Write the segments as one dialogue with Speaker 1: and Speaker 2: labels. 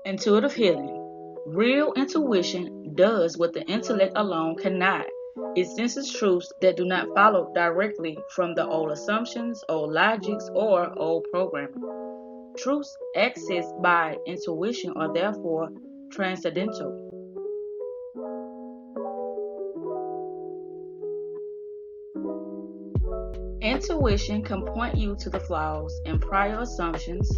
Speaker 1: Intuitive healing. Real intuition does what the intellect alone cannot. It senses truths that do not follow directly from the old assumptions, old logics, or old programming. Truths accessed by intuition are therefore transcendental. Intuition can point you to the flaws in prior assumptions,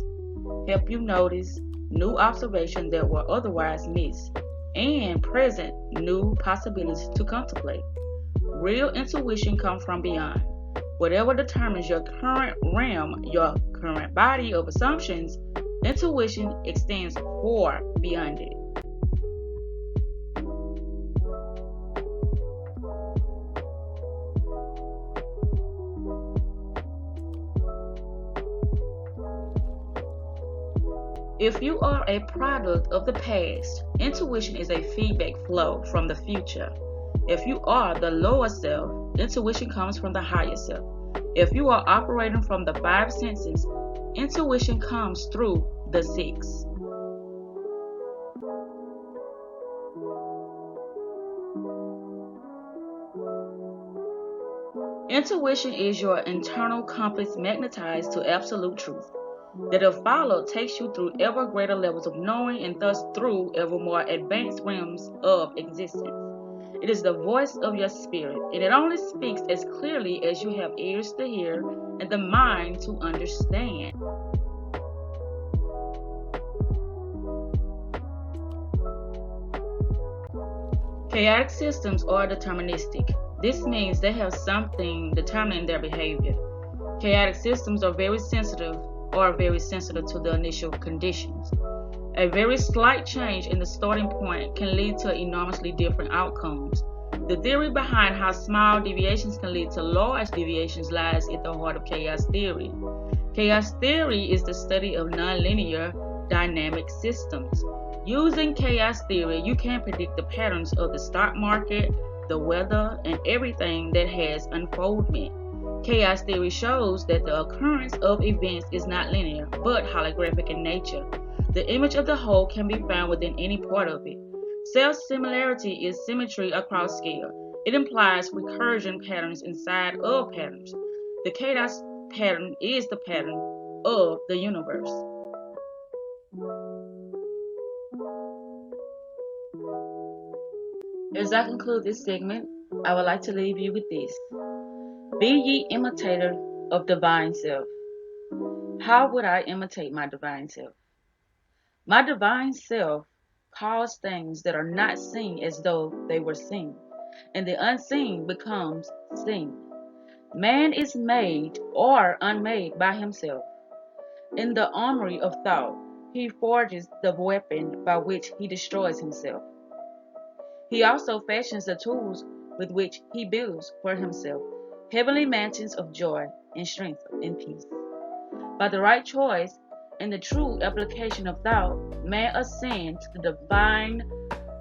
Speaker 1: help you notice new observations that were otherwise missed, and present new possibilities to contemplate. Real intuition comes from beyond. Whatever determines your current realm, your current body of assumptions, intuition extends far beyond it. If you are a product of the past, intuition is a feedback flow from the future. If you are the lower self, intuition comes from the higher self. If you are operating from the five senses, intuition comes through the six. Intuition is your internal compass magnetized to absolute truth. That if followed takes you through ever greater levels of knowing and thus through ever more advanced realms of existence. It is the voice of your spirit, and it only speaks as clearly as you have ears to hear and the mind to understand. Chaotic systems are deterministic. This means they have something determining their behavior. Chaotic systems are very sensitive to the initial conditions. A very slight change in the starting point can lead to enormously different outcomes. The theory behind how small deviations can lead to large deviations lies at the heart of chaos theory. Chaos theory is the study of nonlinear dynamic systems. Using chaos theory, you can predict the patterns of the stock market, the weather, and everything that has unfoldment. Chaos theory shows that the occurrence of events is not linear, but holographic in nature. The image of the whole can be found within any part of it. Self-similarity is symmetry across scale. It implies recursion patterns inside of patterns. The chaos pattern is the pattern of the universe. As I conclude this segment, I would like to leave you with this. Be ye imitator of divine self. How would I imitate my divine self? My divine self calls things that are not seen as though they were seen, and the unseen becomes seen. Man is made or unmade by himself. In the armory of thought, he forges the weapon by which he destroys himself. He also fashions the tools with which he builds for himself heavenly mansions of joy and strength and peace. By the right choice and the true application of thought, man ascends to the divine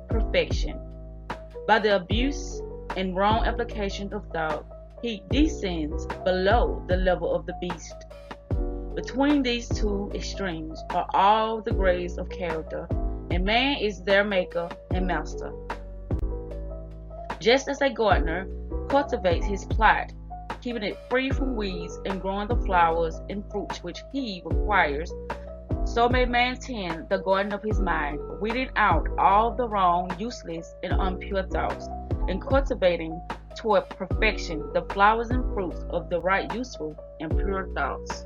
Speaker 1: perfection. By the abuse and wrong application of thought, he descends below the level of the beast. Between these two extremes are all the grades of character, and man is their maker and master. Just as a gardener cultivates his plot, keeping it free from weeds and growing the flowers and fruits which he requires, so may man tend the garden of his mind, weeding out all the wrong, useless, and impure thoughts, and cultivating toward perfection the flowers and fruits of the right, useful, and pure thoughts.